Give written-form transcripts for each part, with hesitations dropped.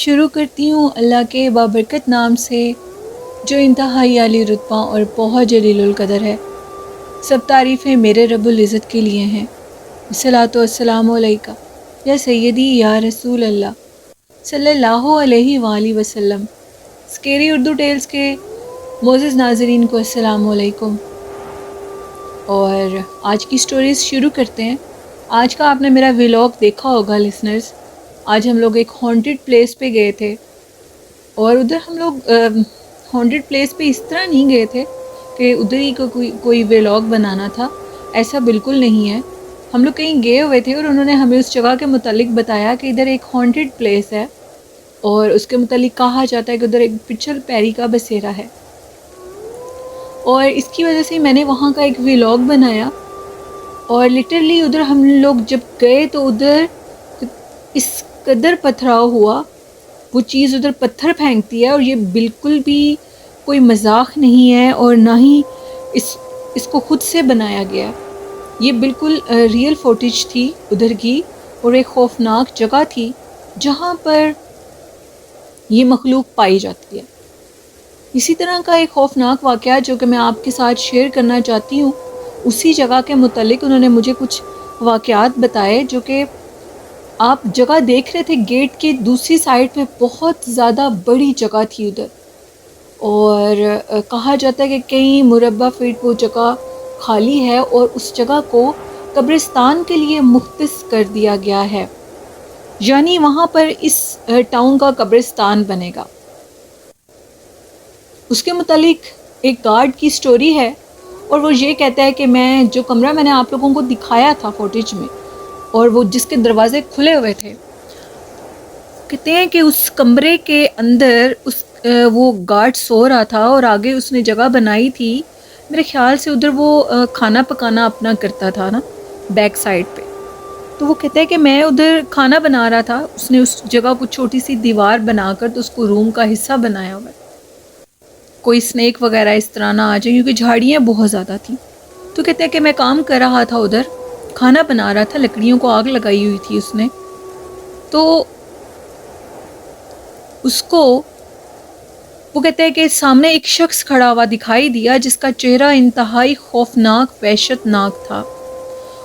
شروع کرتی ہوں اللہ کے بابرکت نام سے جو انتہائی عالی رتبہ اور بہت جلیل القدر ہے۔ سب تعریفیں میرے رب العزت کے لیے ہیں۔ الصلاۃ والسلام علیکہ یا سیدی یا رسول اللہ صلی اللہ علیہ وآلہ وسلم۔ اسکیری اردو ٹیلز کے معزز ناظرین کو السلام علیکم، اور آج کی سٹوریز شروع کرتے ہیں۔ آج کا آپ نے میرا ولاگ دیکھا ہوگا لسنرز۔ آج ہم لوگ ایک ہانٹڈ پلیس پہ گئے تھے، اور ادھر ہم لوگ ہانٹڈ پلیس پہ اس طرح نہیں گئے تھے کہ ادھر ہی کوئی ولاگ بنانا تھا، ایسا بالکل نہیں ہے۔ ہم لوگ کہیں گئے ہوئے تھے اور انہوں نے ہمیں اس جگہ کے متعلق بتایا کہ ادھر ایک ہانٹڈ پلیس ہے، اور اس کے متعلق کہا جاتا ہے کہ ادھر ایک پچھل پیری کا بسیرا ہے، اور اس کی وجہ سے میں نے وہاں کا ایک ولاگ بنایا۔ اور لٹرلی ادھر ہم لوگ جب گئے تو ادھر اس قدر پتھراؤ ہوا، وہ چیز ادھر پتھر پھینکتی ہے، اور یہ بالکل بھی کوئی مذاق نہیں ہے، اور نہ ہی اس کو خود سے بنایا گیا۔ یہ بالکل ریئل فوٹیج تھی ادھر کی، اور ایک خوفناک جگہ تھی جہاں پر یہ مخلوق پائی جاتی ہے۔ اسی طرح کا ایک خوفناک واقعہ جو کہ میں آپ کے ساتھ شیئر کرنا چاہتی ہوں، اسی جگہ کے متعلق انہوں نے مجھے کچھ واقعات بتائے، جو کہ آپ جگہ دیکھ رہے تھے گیٹ کے دوسری سائڈ پہ بہت زیادہ بڑی جگہ تھی ادھر، اور کہا جاتا ہے کہ کئی مربع فٹ وہ جگہ خالی ہے، اور اس جگہ کو قبرستان کے لیے مختص کر دیا گیا ہے، یعنی وہاں پر اس ٹاؤن کا قبرستان بنے گا۔ اس کے متعلق ایک گارڈ کی سٹوری ہے، اور وہ یہ کہتا ہے کہ جو کمرہ میں نے آپ لوگوں کو دکھایا تھا فوٹیج میں، اور وہ جس کے دروازے کھلے ہوئے تھے، کہتے ہیں کہ اس کمرے کے اندر وہ گارڈ سو رہا تھا، اور آگے اس نے جگہ بنائی تھی، میرے خیال سے ادھر وہ کھانا پکانا اپنا کرتا تھا نا، بیک سائڈ پہ۔ تو وہ کہتا ہے کہ میں ادھر کھانا بنا رہا تھا، اس نے اس جگہ کو چھوٹی سی دیوار بنا کر تو اس کو روم کا حصہ بنایا ہوا ہے، کوئی سنیک وغیرہ اس طرح نہ آ جائے، کیونکہ جھاڑیاں بہت زیادہ تھیں۔ تو کہتے ہیں کہ میں کام کر رہا تھا ادھر، کھانا بنا رہا تھا، لکڑیوں کو آگ لگائی ہوئی تھی اس نے، تو اس کو وہ کہتے ہیں کہ سامنے ایک شخص کھڑا ہوا دکھائی دیا، جس کا چہرہ انتہائی خوفناک وحشت ناک تھا۔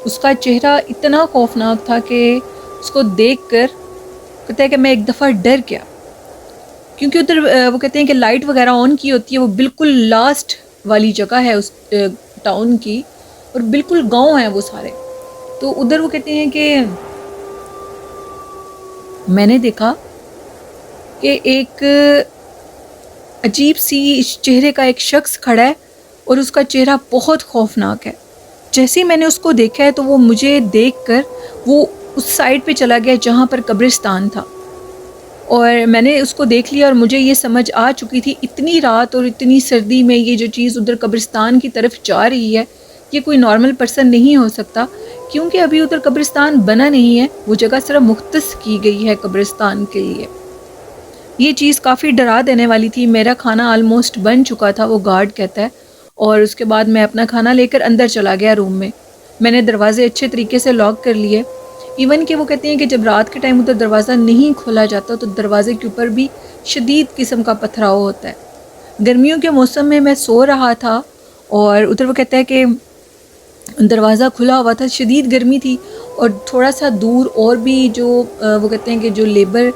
اس کا چہرہ اتنا خوفناک تھا کہ اس کو دیکھ کر کہتے ہیں کہ میں ایک دفعہ ڈر گیا، کیونکہ ادھر وہ کہتے ہیں کہ لائٹ وغیرہ آن کی ہوتی ہے، وہ بالکل لاسٹ والی جگہ ہے اس ٹاؤن کی، اور بالکل گاؤں ہیں وہ سارے۔ تو ادھر وہ کہتے ہیں کہ میں نے دیکھا کہ ایک عجیب سی چہرے کا ایک شخص کھڑا ہے، اور اس کا چہرہ بہت خوفناک ہے۔ جیسے ہی میں نے اس کو دیکھا ہے تو وہ مجھے دیکھ کر وہ اس سائڈ پہ چلا گیا جہاں پر قبرستان تھا، اور میں نے اس کو دیکھ لیا، اور مجھے یہ سمجھ آ چکی تھی اتنی رات اور اتنی سردی میں یہ جو چیز ادھر قبرستان کی طرف جا رہی ہے، یہ کوئی نارمل پرسن نہیں ہو سکتا، کیونکہ ابھی ادھر قبرستان بنا نہیں ہے، وہ جگہ صرف مختص کی گئی ہے قبرستان کے لیے۔ یہ چیز کافی ڈرا دینے والی تھی۔ میرا کھانا آلموسٹ بن چکا تھا، وہ گارڈ کہتا ہے، اور اس کے بعد میں اپنا کھانا لے کر اندر چلا گیا روم میں۔ میں نے دروازے اچھے طریقے سے لاک کر لیے، ایون کہ وہ کہتے ہیں کہ جب رات کے ٹائم ادھر دروازہ نہیں کھولا جاتا تو دروازے کے اوپر بھی شدید قسم کا پتھراؤ ہوتا ہے۔ گرمیوں کے موسم میں میں سو رہا تھا، اور ادھر وہ کہتا ہے کہ دروازہ کھلا ہوا تھا، شدید گرمی تھی، اور تھوڑا سا دور اور بھی جو وہ کہتے ہیں کہ جو لیبر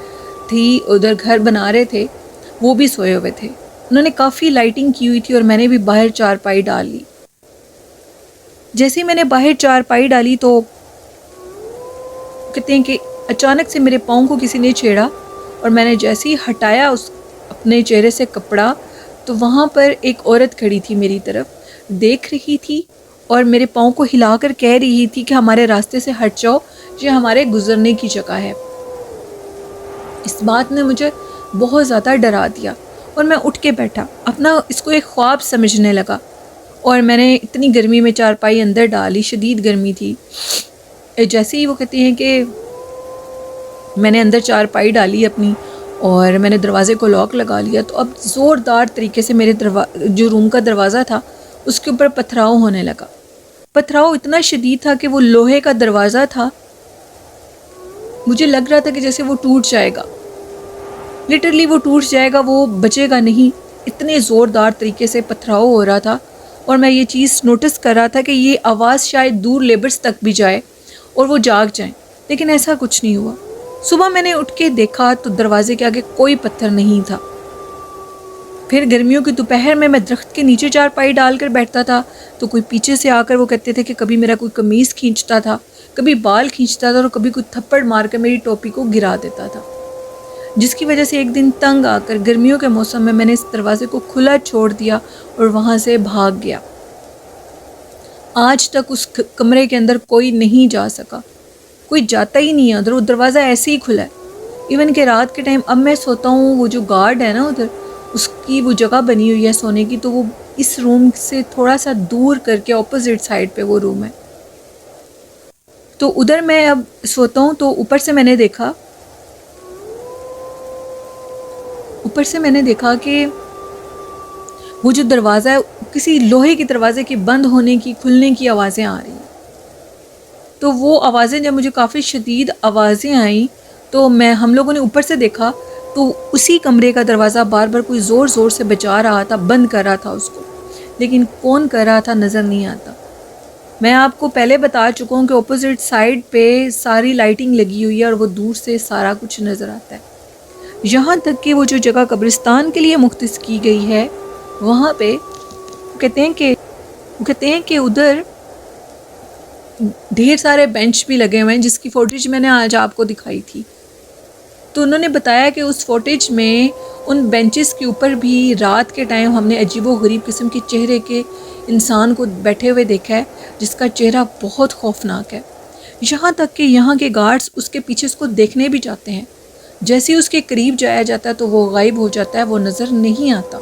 تھی ادھر گھر بنا رہے تھے، وہ بھی سوئے ہوئے تھے۔ انہوں نے کافی لائٹنگ کی ہوئی تھی، اور میں نے بھی باہر چارپائی ڈال لی۔ جیسے ہی میں نے باہر چارپائی ڈالی تو کہتے ہیں کہ اچانک سے میرے پاؤں کو کسی نے چھیڑا، اور میں نے جیسے ہی ہٹایا اس اپنے چہرے سے کپڑا، تو وہاں پر ایک عورت کھڑی تھی، میری طرف دیکھ رہی تھی، اور میرے پاؤں کو ہلا کر کہہ رہی تھی کہ ہمارے راستے سے ہٹ جاؤ، یہ ہمارے گزرنے کی جگہ ہے۔ اس بات نے مجھے بہت زیادہ ڈرا دیا، اور میں اٹھ کے بیٹھا، اپنا اس کو ایک خواب سمجھنے لگا، اور میں نے اتنی گرمی میں چارپائی اندر ڈالی، شدید گرمی تھی۔ جیسے ہی وہ کہتی ہیں کہ میں نے اندر چارپائی ڈالی اپنی، اور میں نے دروازے کو لاک لگا لیا، تو اب زوردار طریقے سے میرے جو روم کا دروازہ تھا اس کے اوپر پتھراؤ ہونے لگا۔ پتھراؤ اتنا شدید تھا کہ وہ لوہے کا دروازہ تھا، مجھے لگ رہا تھا کہ جیسے وہ ٹوٹ جائے گا۔ لٹرلی وہ ٹوٹ جائے گا، وہ بچے گا نہیں، اتنے زوردار طریقے سے پتھراؤ ہو رہا تھا۔ اور میں یہ چیز نوٹس کر رہا تھا کہ یہ آواز شاید دور لیبرز تک بھی جائے اور وہ جاگ جائیں، لیکن ایسا کچھ نہیں ہوا۔ صبح میں نے اٹھ کے دیکھا تو دروازے کے آگے کوئی پتھر نہیں تھا۔ پھر گرمیوں کی دوپہر میں درخت کے نیچے چارپائی ڈال کر بیٹھتا تھا تو کوئی پیچھے سے آ کر وہ کہتے تھے کہ کبھی میرا کوئی قمیض کھینچتا تھا، کبھی بال کھینچتا تھا اور کبھی کوئی تھپڑ مار کر میری ٹوپی کو گرا دیتا تھا، جس کی وجہ سے ایک دن تنگ آ کر گرمیوں کے موسم میں نے اس دروازے کو کھلا چھوڑ دیا اور وہاں سے بھاگ گیا۔ آج تک اس کمرے کے اندر کوئی نہیں جا سکا، کوئی جاتا ہی نہیں ہے ادھر، وہ دروازہ ایسے ہی کھلا ہے۔ ایون کہ رات کے ٹائم اب میں سوتا ہوں، وہ جو گارڈ ہے نا ادھر، اس کی وہ جگہ بنی ہوئی ہے سونے کی، تو وہ اس روم سے تھوڑا سا دور کر کے اپوزٹ سائڈ پہ وہ روم ہے، تو ادھر میں اب سوتا ہوں۔ تو اوپر سے میں نے دیکھا کہ وہ جو دروازہ ہے کسی لوہے کے دروازے کے بند ہونے کی کھلنے کی آوازیں آ رہی ہیں۔ تو وہ آوازیں جب مجھے کافی شدید آوازیں آئیں تو ہم لوگوں نے اوپر سے دیکھا تو اسی کمرے کا دروازہ بار بار کوئی زور زور سے بجا رہا تھا، بند کر رہا تھا اس کو، لیکن کون کر رہا تھا نظر نہیں آتا۔ میں آپ کو پہلے بتا چکا ہوں کہ اپوزٹ سائڈ پہ ساری لائٹنگ لگی ہوئی ہے اور وہ دور سے سارا کچھ نظر آتا ہے، یہاں تک کہ وہ جو جگہ قبرستان کے لیے مختص کی گئی ہے وہاں پہ وہ کہتے ہیں کہ ادھر ڈھیر سارے بینچ بھی لگے ہوئے ہیں، جس کی فوٹیج میں نے آج آپ کو دکھائی تھی۔ تو انہوں نے بتایا کہ اس فوٹیج میں ان بینچز کے اوپر بھی رات کے ٹائم ہم نے عجیب و غریب قسم کے چہرے کے انسان کو بیٹھے ہوئے دیکھا ہے، جس کا چہرہ بہت خوفناک ہے، یہاں تک کہ یہاں کے گارڈز اس کے پیچھے اس کو دیکھنے بھی جاتے ہیں، جیسے ہی اس کے قریب جایا جاتا ہے تو وہ غائب ہو جاتا ہے، وہ نظر نہیں آتا۔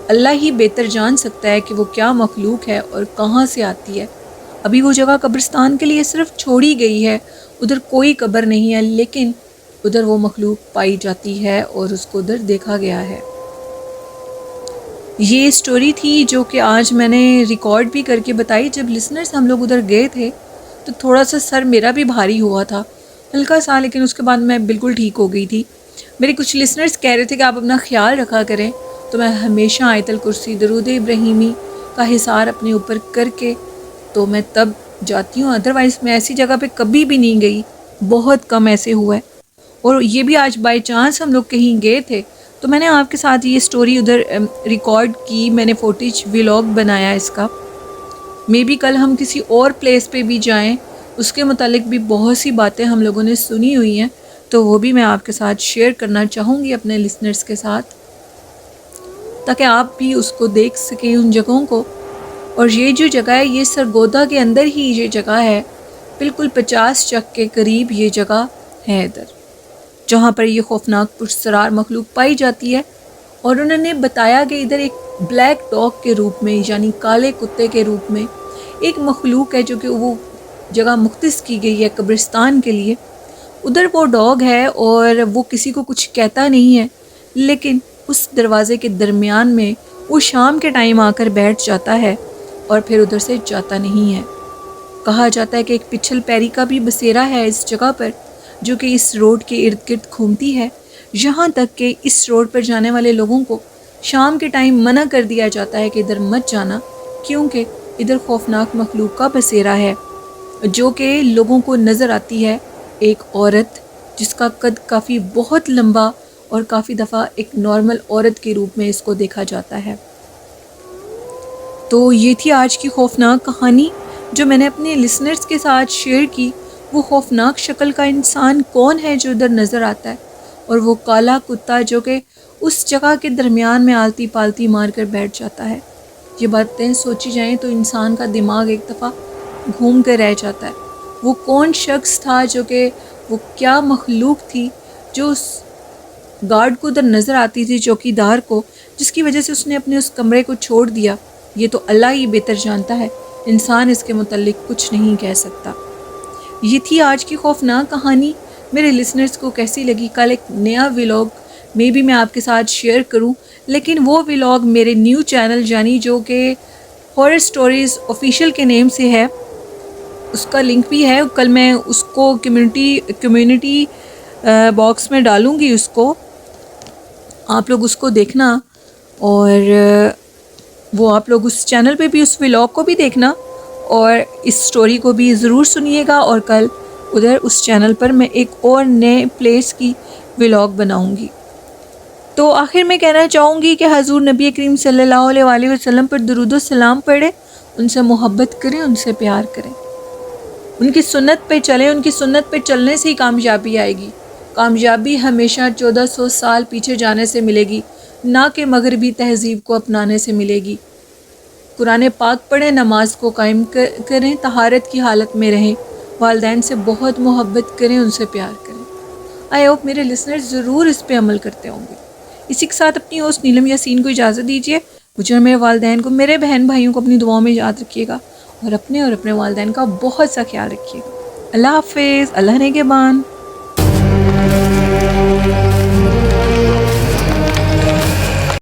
اللہ ہی بہتر جان سکتا ہے کہ وہ کیا مخلوق ہے اور کہاں سے آتی ہے۔ ابھی وہ جگہ قبرستان کے لیے صرف چھوڑی گئی ہے، ادھر کوئی قبر نہیں ہے، لیکن ادھر وہ مخلوق پائی جاتی ہے اور اس کو ادھر دیکھا گیا ہے۔ یہ سٹوری تھی جو کہ آج میں نے ریکارڈ بھی کر کے بتائی۔ جب لسنرز ہم لوگ ادھر گئے تھے تو تھوڑا سا سر میرا بھی بھاری ہوا تھا، ہلکا سا، لیکن اس کے بعد میں بالکل ٹھیک ہو گئی تھی۔ میرے کچھ لسنرز کہہ رہے تھے کہ آپ اپنا خیال رکھا کریں، تو میں ہمیشہ آیت الکرسی، درود ابراہیمی کا حصار اپنے اوپر کر کے تو میں تب جاتی ہوں، ادروائز میں ایسی جگہ پہ کبھی بھی نہیں گئی، بہت کم ایسے ہوا ہے۔ اور یہ بھی آج بائی چانس ہم لوگ کہیں گئے تھے تو میں نے آپ کے ساتھ یہ سٹوری ادھر ریکارڈ کی، میں نے فوٹیج ولاگ بنایا اس کا۔ مے بی کل ہم کسی اور پلیس پہ بھی جائیں، اس کے متعلق بھی بہت سی باتیں ہم لوگوں نے سنی ہوئی ہیں، تو وہ بھی میں آپ کے ساتھ شیئر کرنا چاہوں گی اپنے لسنرز کے ساتھ، تاکہ آپ بھی اس کو دیکھ سکیں ان جگہوں کو۔ اور یہ جو جگہ ہے یہ سرگودا کے اندر ہی یہ جگہ ہے، بالکل 50 چک کے قریب یہ جگہ ہے ادھر، جہاں پر یہ خوفناک پرسرار مخلوق پائی جاتی ہے۔ اور انہوں نے بتایا کہ ادھر ایک بلیک ڈاگ کے روپ میں، یعنی کالے کتے کے روپ میں ایک مخلوق ہے جو کہ وہ جگہ مختص کی گئی ہے قبرستان کے لیے۔ ادھر وہ ڈاگ ہے اور وہ کسی کو کچھ کہتا نہیں ہے، لیکن اس دروازے کے درمیان میں وہ شام کے ٹائم آ کر بیٹھ جاتا ہے اور پھر ادھر سے جاتا نہیں ہے۔ کہا جاتا ہے کہ ایک پچھل پیری کا بھی بسیرا ہے اس جگہ پر، جو کہ اس روڈ کے ارد گرد گھومتی ہے، یہاں تک کہ اس روڈ پر جانے والے لوگوں کو شام کے ٹائم منع کر دیا جاتا ہے کہ ادھر مت جانا، کیونکہ ادھر خوفناک مخلوق کا بسیرا ہے، جو کہ لوگوں کو نظر آتی ہے، ایک عورت جس کا قد کافی بہت لمبا اور کافی دفعہ ایک نارمل عورت کے روپ میں اس کو دیکھا جاتا ہے۔ تو یہ تھی آج کی خوفناک کہانی جو میں نے اپنے لسنرز کے ساتھ شیئر کی۔ وہ خوفناک شکل کا انسان کون ہے جو ادھر نظر آتا ہے، اور وہ کالا کتا جو کہ اس جگہ کے درمیان میں آلتی پالتی مار کر بیٹھ جاتا ہے۔ یہ باتیں سوچی جائیں تو انسان کا دماغ ایک دفعہ گھوم کر رہ جاتا ہے۔ وہ کون شخص تھا، جو کہ وہ کیا مخلوق تھی جو اس گارڈ کو ادھر نظر آتی تھی، چوکیدار کو، جس کی وجہ سے اس نے اپنے اس کمرے کو چھوڑ دیا۔ یہ تو اللہ ہی بہتر جانتا ہے، انسان اس کے متعلق کچھ نہیں کہہ سکتا۔ یہ تھی آج کی خوفناک کہانی۔ میرے لسنرز کو کیسی لگی؟ کل ایک نیا ولاگ میں بھی میں آپ کے ساتھ شیئر کروں، لیکن وہ ولاگ میرے نیو چینل یعنی جو کہ ہارر سٹوریز آفیشیل کے نیم سے ہے، اس کا لنک بھی ہے، کل میں اس کو کمیونٹی باکس میں ڈالوں گی اس کو، آپ لوگ اس کو دیکھنا، اور وہ آپ لوگ اس چینل پہ بھی اس ولاگ کو بھی دیکھنا، اور اس سٹوری کو بھی ضرور سنیے گا، اور کل ادھر اس چینل پر میں ایک اور نئے پلیس کی ولاگ بناؤں گی۔ تو آخر میں کہنا چاہوں گی کہ حضور نبی کریم صلی اللہ علیہ وآلہ وسلم پر درود و سلام پڑھیں، ان سے محبت کریں، ان سے پیار کریں، ان کی سنت پہ چلیں، ان کی سنت پہ چلنے سے ہی کامیابی آئے گی۔ کامیابی ہمیشہ 1400 سال پیچھے جانے سے ملے گی، نہ کہ مغربی تہذیب کو اپنانے سے ملے گی۔ قرآن پاک پڑھیں، نماز کو قائم کریں، طہارت کی حالت میں رہیں، والدین سے بہت محبت کریں، ان سے پیار کریں۔ آئی ہوپ میرے لسنرز ضرور اس پہ عمل کرتے ہوں گے۔ اسی کے ساتھ اپنی ہوسٹ نیلم یاسین کو اجازت دیجیے۔ مجھے اور میرے والدین کو، میرے بہن بھائیوں کو اپنی دعاؤں میں یاد رکھیے گا، اور اپنے والدین کا بہت سا خیال رکھیے گا۔ اللہ حافظ، اللہ نگہبان۔